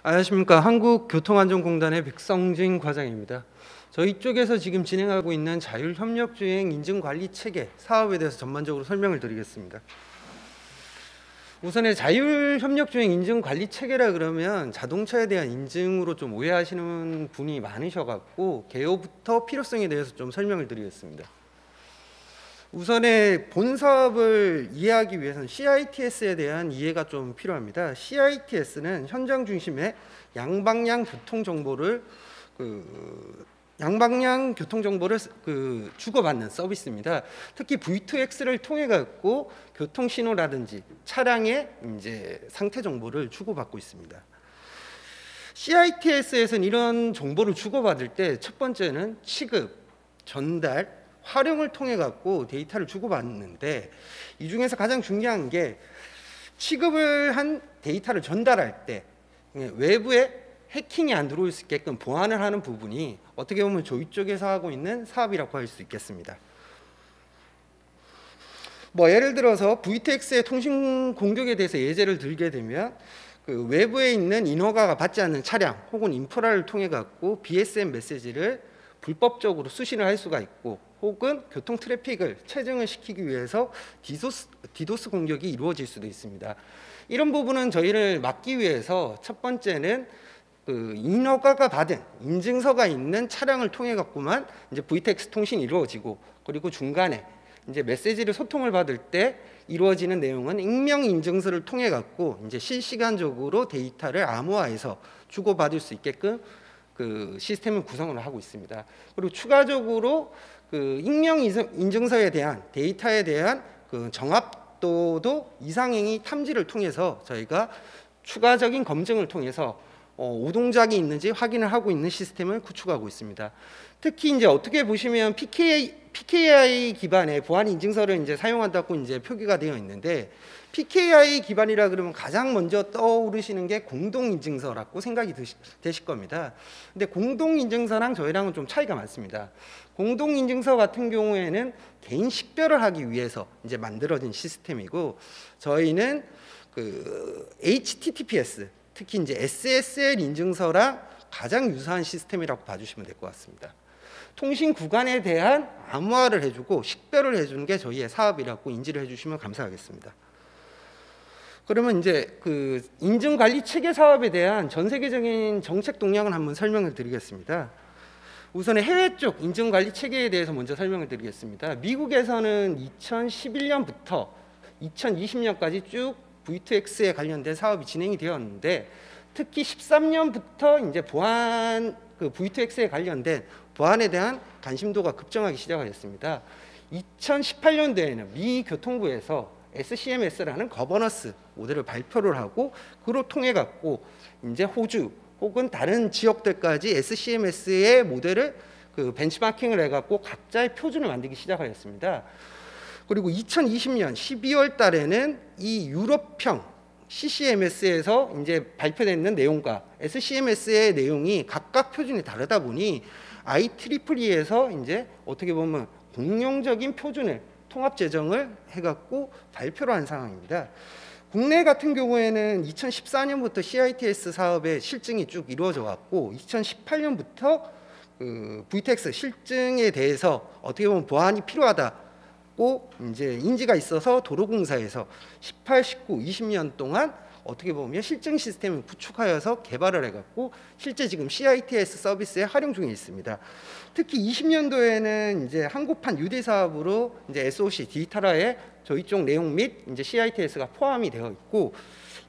안녕하십니까. 한국교통안전공단의 백성진 과장입니다. 저희 쪽에서 지금 진행하고 있는 자율협력주행 인증관리체계 사업에 대해서 전반적으로 설명을 드리겠습니다. 우선에 자율협력주행 인증관리체계라 그러면 자동차에 대한 인증으로 좀 오해하시는 분이 많으셔갖고 개요부터 필요성에 대해서 좀 설명을 드리겠습니다. 우선에 본 사업을 이해하기 위해서는 CITS에 대한 이해가 좀 필요합니다. CITS는 현장 중심의 양방향 교통 정보를 주고받는 서비스입니다. 특히 V2X를 통해 갖고 교통 신호라든지 차량의 이제 상태 정보를 주고받고 있습니다. CITS에서는 이런 정보를 주고받을 때 첫 번째는 취급, 전달, 활용을 통해 갖고 데이터를 주고받는데, 이 중에서 가장 중요한 게 취급을 한 데이터를 전달할 때 외부에 해킹이 안 들어올 수 있게끔 보안을 하는 부분이 어떻게 보면 저희 쪽에서 하고 있는 사업이라고 할 수 있겠습니다. 예를 들어서 V2X의 통신 공격에 대해서 예제를 들게 되면 외부에 있는 인허가가 받지 않는 차량 혹은 인프라를 통해 갖고 BSM 메시지를 불법적으로 수신을 할 수가 있고, 혹은 교통 트래픽을 체증을 시키기 위해서 디도스 공격이 이루어질 수도 있습니다. 이런 부분은 저희를 막기 위해서 첫 번째는 인허가가 받은 인증서가 있는 차량을 통해 갖고만 이제 V2X 통신이 이루어지고, 그리고 중간에 이제 메시지를 소통을 받을 때 이루어지는 내용은 익명 인증서를 통해 갖고 이제 실시간적으로 데이터를 암호화해서 주고받을 수 있게끔 시스템을 구성을 하고 있습니다. 그리고 추가적으로 익명 인증서에 대한 데이터에 대한 정확도도 이상행위 탐지를 통해서 저희가 추가적인 검증을 통해서 오동작이 있는지 확인을 하고 있는 시스템을 구축하고 있습니다. 특히 이제 어떻게 보시면 PKI 기반의 보안 인증서를 이제 사용한다고 이제 표기가 되어 있는데, PKI 기반이라 그러면 가장 먼저 떠오르시는 게 공동인증서라고 생각이 되실 겁니다. 근데 공동인증서랑 저희랑은 좀 차이가 많습니다. 공동인증서 같은 경우에는 개인 식별을 하기 위해서 이제 만들어진 시스템이고, 저희는 HTTPS, 특히 이제 SSL 인증서랑 가장 유사한 시스템이라고 봐주시면 될 것 같습니다. 통신 구간에 대한 암호화를 해주고 식별을 해주는 게 저희의 사업이라고 인지를 해주시면 감사하겠습니다. 그러면 이제 인증관리 체계 사업에 대한 전 세계적인 정책 동향을 한번 설명을 드리겠습니다. 우선 해외 쪽 인증관리 체계에 대해서 먼저 설명을 드리겠습니다. 미국에서는 2011년부터 2020년까지 쭉 V2X에 관련된 사업이 진행이 되었는데, 특히 13년부터 이제 보안 V2X에 관련된 보안에 대한 관심도가 급증하기 시작하였습니다. 2018년도에는 미 교통부에서 SCMS라는 거버넌스 모델을 발표를 하고, 그로 통해 갖고 이제 호주 혹은 다른 지역들까지 SCMS의 모델을 벤치마킹을 해갖고 각자의 표준을 만들기 시작하였습니다. 그리고 2020년 12월 달에는 이 유럽형 CCMS에서 이제 발표되는 내용과 SCMS의 내용이 각각 표준이 다르다 보니 IEEE에서 이제 어떻게 보면 공용적인 표준을 통합 제정을 해갖고 발표를 한 상황입니다. 국내 같은 경우에는 2014년부터 CITS 사업의 실증이 쭉 이루어져 왔고, 2018년부터 V2X 실증에 대해서 어떻게 보면 보완이 필요하다고 이제 인지가 있어서 도로공사에서 18, 19, 20년 동안 어떻게 보면 실증 시스템을 구축하여서 개발을 해갖고 실제 지금 CITS 서비스에 활용 중에 있습니다. 특히 20년도에는 이제 한국판 UD 사업으로 이제 SOC 디지털화에 저희 쪽 내용 및 이제 CITS가 포함이 되어 있고,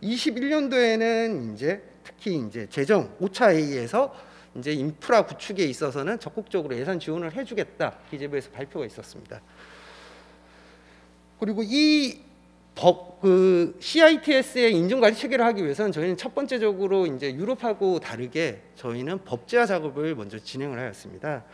21년도에는 이제 특히 이제 재정 5차 회의에서 이제 인프라 구축에 있어서는 적극적으로 예산 지원을 해주겠다 기재부에서 발표가 있었습니다. 그리고 이 CITS의 인증관리 체계를 하기 위해서는 저희는 첫 번째적으로 이제 유럽하고 다르게 저희는 법제화 작업을 먼저 진행을 하였습니다.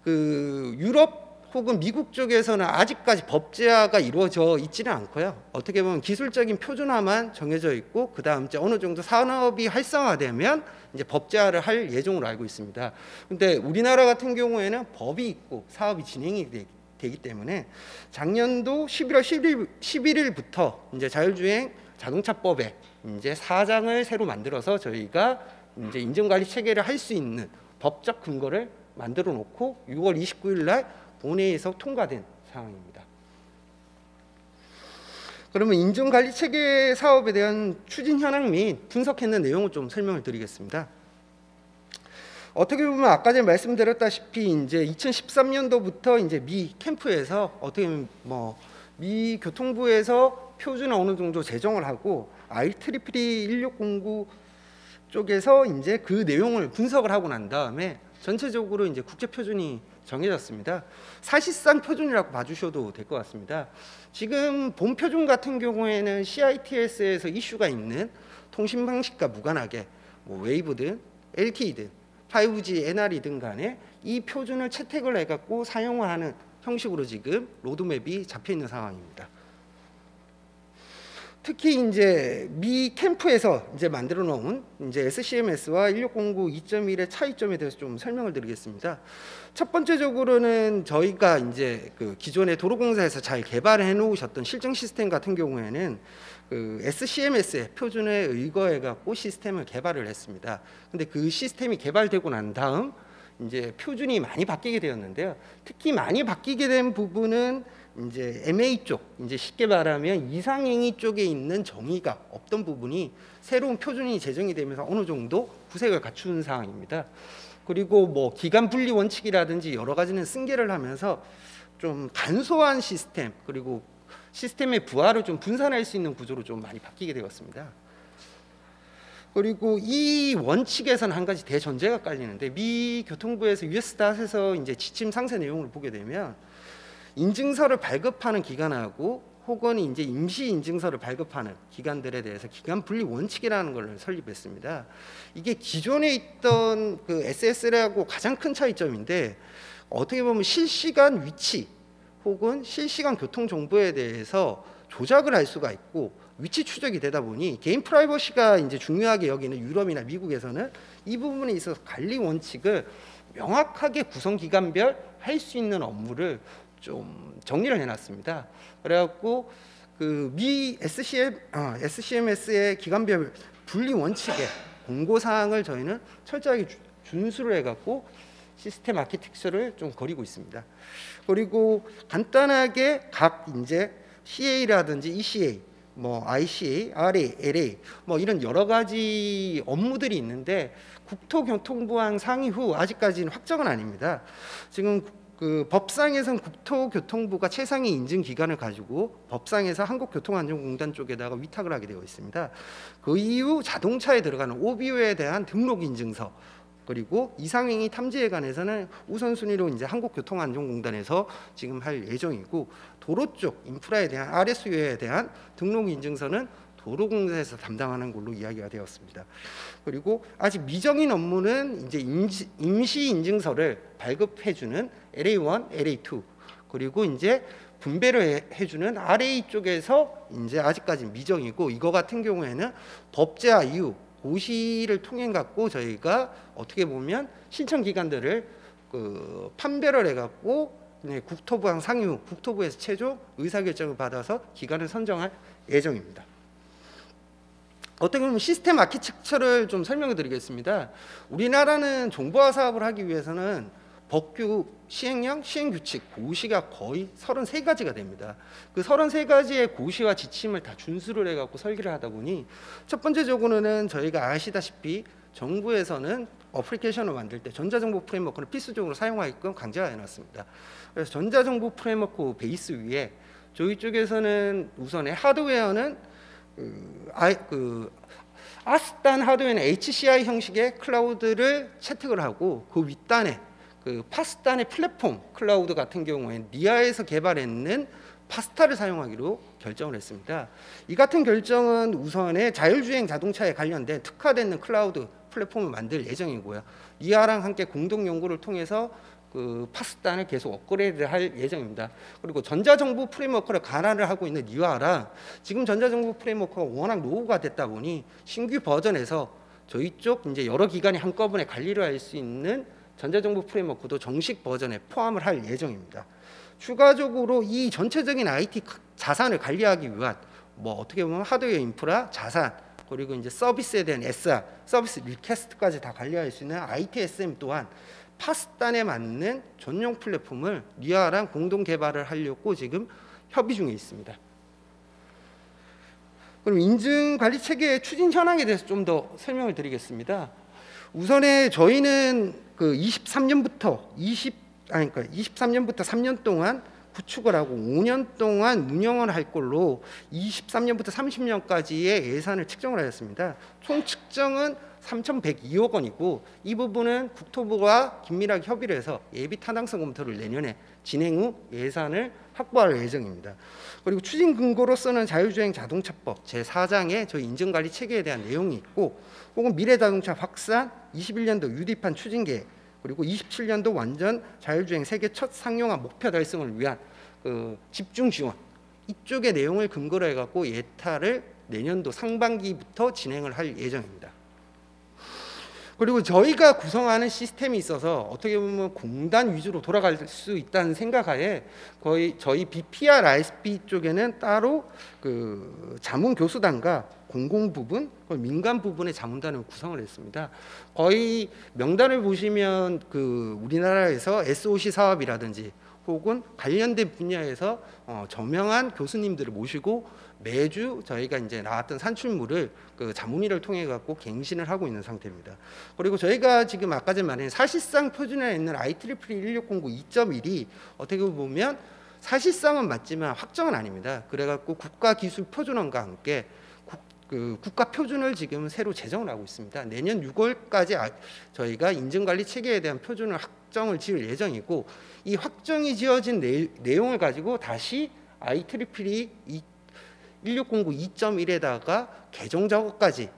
유럽 혹은 미국 쪽에서는 아직까지 법제화가 이루어져 있지는 않고요. 어떻게 보면 기술적인 표준화만 정해져 있고, 그 다음 이제 어느 정도 산업이 활성화되면 이제 법제화를 할 예정으로 알고 있습니다. 근데 우리나라 같은 경우에는 법이 있고 사업이 진행이 되기 때문에 작년도 11월 11일부터 이제 자율주행 자동차법에 이제 4장을 새로 만들어서 저희가 이제 인증관리 체계를 할 수 있는 법적 근거를 만들어 놓고 6월 29일 날 본회의에서 통과된 상황입니다. 그러면 인증관리 체계 사업에 대한 추진 현황 및 분석했는 내용을 좀 설명을 드리겠습니다. 어떻게 보면 아까 전에 말씀드렸다시피 이제 2013년도부터 이제 미 캠프에서 어떻게 보면 미 교통부에서 표준을 어느 정도 제정을 하고 IEEE 1609 쪽에서 이제 그 내용을 분석을 하고 난 다음에 전체적으로 이제 국제 표준이 정해졌습니다. 사실상 표준이라고 봐주셔도 될 것 같습니다. 지금 본 표준 같은 경우에는 CITS에서 이슈가 있는 통신 방식과 무관하게 웨이브든 LTE든 5G, NR이든 간에 이 표준을 채택을 해갖고 사용을 하는 형식으로 지금 로드맵이 잡혀 있는 상황입니다. 특히 이제 미 캠프에서 이제 만들어 놓은 이제 SCMS와 1609 2.1의 차이점에 대해서 좀 설명을 드리겠습니다. 첫 번째적으로는 저희가 이제 그 기존의 도로공사에서 잘 개발해 놓으셨던 실증 시스템 같은 경우에는 그 SCMS의 표준에 의거해 갖고 시스템을 개발을 했습니다. 근데 그 시스템이 개발되고 난 다음 이제 표준이 많이 바뀌게 되었는데요. 특히 많이 바뀌게 된 부분은 이제 MA 쪽, 이제 쉽게 말하면 이상행위 쪽에 있는 정의가 없던 부분이 새로운 표준이 제정이 되면서 어느 정도 구색을 갖춘 상황입니다. 그리고 기간 분리 원칙이라든지 여러 가지는 승계를 하면서 좀 간소한 시스템, 그리고 시스템의 부하를 좀 분산할 수 있는 구조로 좀 많이 바뀌게 되었습니다. 그리고 이 원칙에서는 한 가지 대전제가 깔리는데, 미 교통부에서 US.에서 이제 지침 상세 내용을 보게 되면 인증서를 발급하는 기관하고 혹은 이제 임시 인증서를 발급하는 기관들에 대해서 기관 분리 원칙이라는 걸 설립했습니다. 이게 기존에 있던 그 SSL하고 가장 큰 차이점인데, 어떻게 보면 실시간 위치 혹은 실시간 교통 정보에 대해서 조작을 할 수가 있고 위치 추적이 되다 보니 개인 프라이버시가 이제 중요하게 여기는 유럽이나 미국에서는 이 부분에 있어서 관리 원칙을 명확하게 구성 기관별 할 수 있는 업무를 좀 정리를 해놨습니다. 그래갖고 그 미 SCMS의 기관별 분리 원칙의 공고 사항을 저희는 철저하게 준수를 해갖고 시스템 아키텍처를 좀 그리고 있습니다. 그리고 간단하게 각 이제 CA라든지 ECA, ICA, RA, LA 이런 여러 가지 업무들이 있는데 국토교통부랑 상의 후 아직까지는 확정은 아닙니다. 지금 그 법상에서는 국토교통부가 최상위 인증 기관을 가지고 법상에서 한국교통안전공단 쪽에다가 위탁을 하게 되어 있습니다. 그 이후 자동차에 들어가는 OBO에 대한 등록 인증서, 그리고 이상행위 탐지에 관해서는 우선순위로 이제 한국교통안전공단에서 지금 할 예정이고, 도로 쪽 인프라에 대한 RSU에 대한 등록 인증서는 도로공사에서 담당하는 걸로 이야기가 되었습니다. 그리고 아직 미정인 업무는 이제 임시 인증서를 발급해주는 LA1, LA2, 그리고 이제 분배를 해주는 RA 쪽에서 이제 아직까지 미정이고, 이거 같은 경우에는 법제화 이후 고시를 통해 갖고 저희가 어떻게 보면 신청 기관들을 그 판별을 해갖고 국토부랑 상의 후 국토부에서 최종 의사결정을 받아서 기관을 선정할 예정입니다. 어떻게 보면 시스템 아키텍처를 좀 설명해 드리겠습니다. 우리나라는 정보화 사업을 하기 위해서는 법규, 시행령, 시행규칙, 고시가 거의 33가지가 됩니다. 그 33가지의 고시와 지침을 다 준수를 해갖고 설계를 하다 보니, 첫 번째적으로는 저희가 아시다시피 정부에서는 어플리케이션을 만들 때 전자정보 프레임워크를 필수적으로 사용하게끔 강제화 해놨습니다. 그래서 전자정보 프레임워크 베이스 위에 저희 쪽에서는 우선의 하드웨어는 아스탄 하드웨어는 HCI 형식의 클라우드를 채택을 하고, 그 윗단에 그 파스탄의 플랫폼 클라우드 같은 경우에는 니아에서 개발했는 파스타를 사용하기로 결정을 했습니다. 이 같은 결정은 우선의 자율주행 자동차에 관련된 특화된 클라우드 플랫폼을 만들 예정이고요. 니아랑 함께 공동 연구를 통해서 그 파스탄을 계속 업그레이드할 예정입니다. 그리고 전자정보 프레임워크를 관할을 하고 있는 니아랑 지금 전자정보 프레임워크가 워낙 노후가 됐다 보니 신규 버전에서 저희 쪽 이제 여러 기관이 한꺼번에 관리를 할 수 있는 전자정보 프레임워크도 정식 버전에 포함을 할 예정입니다. 추가적으로 이 전체적인 IT 자산을 관리하기 위한 뭐 어떻게 보면 하드웨어 인프라, 자산, 그리고 이제 서비스에 대한 SR, 서비스 리퀘스트까지 다 관리할 수 있는 ITSM 또한 파스단에 맞는 전용 플랫폼을 리아랑 공동 개발을 하려고 지금 협의 중에 있습니다. 그럼 인증 관리 체계의 추진 현황에 대해서 좀 더 설명을 드리겠습니다. 우선에 저희는 그 23년부터 3년 동안 구축을 하고 5년 동안 운영을 할 걸로 23년부터 30년까지의 예산을 측정을 하였습니다. 총 측정은 3,102억 원이고 이 부분은 국토부와 긴밀하게 협의를 해서 예비 타당성 검토를 내년에 진행 후 예산을 확보할 예정입니다. 그리고 추진 근거로서는 자율주행 자동차법 제4장에 저희 인증관리 체계에 대한 내용이 있고 혹은 미래자동차 확산 21년도 유디판 추진 계획 그리고 27년도 완전 자율주행 세계 첫 상용화 목표 달성을 위한 그 집중 지원 이쪽의 내용을 근거로 해갖고 예타를 내년도 상반기부터 진행을 할 예정입니다. 그리고 저희가 구성하는 시스템이 있어서 어떻게 보면 공단 위주로 돌아갈 수 있다는 생각하에 거의 저희 BPR ISP 쪽에는 따로 그 자문 교수단과 공공 부분, 민간 부분의 자문단을 구성을 했습니다. 거의 명단을 보시면 그 우리나라에서 SOC 사업이라든지 혹은 관련된 분야에서 저명한 교수님들을 모시고 매주 저희가 이제 나왔던 산출물을 그 자문위를 통해 갖고 갱신을 하고 있는 상태입니다. 그리고 저희가 지금 아까 전에 말한 사실상 표준화에 있는 IEEE 1609 2.1이 어떻게 보면 사실상은 맞지만 확정은 아닙니다. 그래갖고 국가기술표준원과 함께 국가 표준을 지금 새로 제정을 하고 있습니다. 내년 6월까지 저희가 인증관리 체계에 대한 표준을 확정을 지을 예정이고 이 확정이 지어진 내용을 가지고 다시 IEEE 1609 2.1에다가 개정 작업까지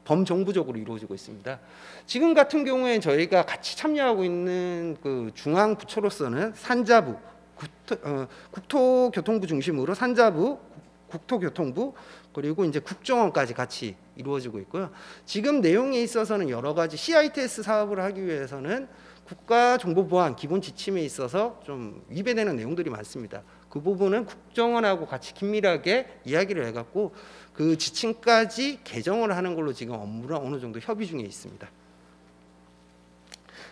범정부적으로 이루어지고 있습니다. 지금 같은 경우에 저희가 같이 참여하고 있는 그 중앙 부처로서는 산자부, 국토교통부 중심으로 산자부, 국토교통부 그리고 이제 국정원까지 같이 이루어지고 있고요. 지금 내용에 있어서는 여러 가지 CITS 사업을 하기 위해서는 국가정보보안 기본 지침에 있어서 좀 위배되는 내용들이 많습니다. 그 부분은 국정원하고 같이 긴밀하게 이야기를 해갖고 그 지침까지 개정을 하는 걸로 지금 업무를 어느 정도 협의 중에 있습니다.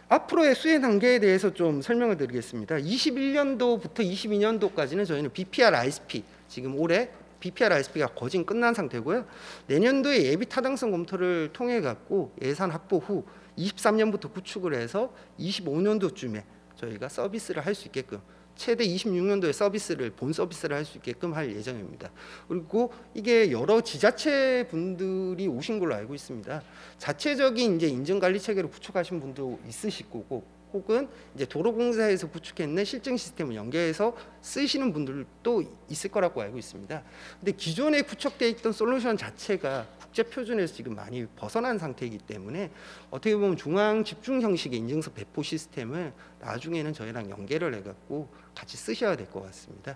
앞으로의 수행 단계에 대해서 좀 설명을 드리겠습니다. 21년도부터 22년도까지는 저희는 BPR ISP 지금 올해 BPR ISP가 거진 끝난 상태고요. 내년도에 예비 타당성 검토를 통해 갖고 예산 확보 후 23년부터 구축을 해서 25년도쯤에 저희가 서비스를 할 수 있게끔 최대 26년도에 본 서비스를 할 수 있게끔 할 예정입니다. 그리고 이게 여러 지자체 분들이 오신 걸로 알고 있습니다. 자체적인 이제 인증관리 체계를 구축하신 분도 있으실 거고 혹은 이제 도로공사에서 구축했는 실증 시스템을 연계해서 쓰시는 분들도 있을 거라고 알고 있습니다. 근데 기존에 구축되어 있던 솔루션 자체가 국제 표준에서 지금 많이 벗어난 상태이기 때문에 어떻게 보면 중앙 집중 형식의 인증서 배포 시스템을 나중에는 저희랑 연계를 해갖고 같이 쓰셔야 될 것 같습니다.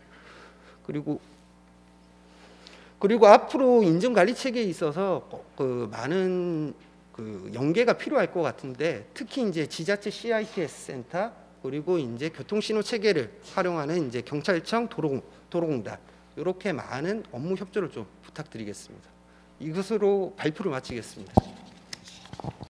그리고 앞으로 인증관리 체계에 있어서 그 많은 그 연계가 필요할 것 같은데 특히 이제 지자체 CITS 센터 그리고 이제 교통신호 체계를 활용하는 이제 경찰청 도로공단 이렇게 많은 업무 협조를 좀 부탁드리겠습니다. 이것으로 발표를 마치겠습니다.